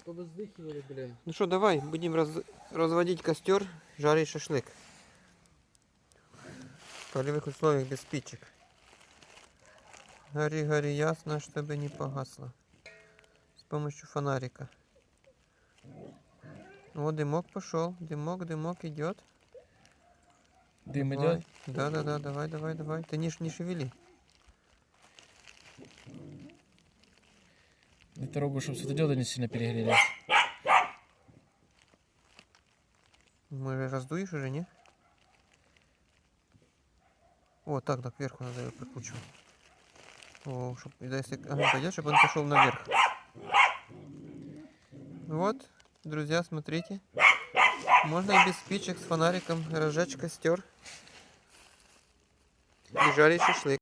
Повоздыхивали, бля. Ну что, давай, будем разводить костер, жарить шашлык. В полевых условиях без спичек. Гори, гори ясно, чтобы не погасло. С помощью фонарика. Вот дымок пошел. Дымок идет. Дым Давай. идет? Да, давай. Ты не шевели. И трогаю, чтобы светодиоды не сильно перегрелись. Может, раздуешь уже, не? Вот так вверху надо его прикручивать. О, чтоб, если огонь пойдет, чтобы он пошел наверх. Вот, друзья, смотрите. Можно и без спичек с фонариком разжечь костер и жарить шашлык.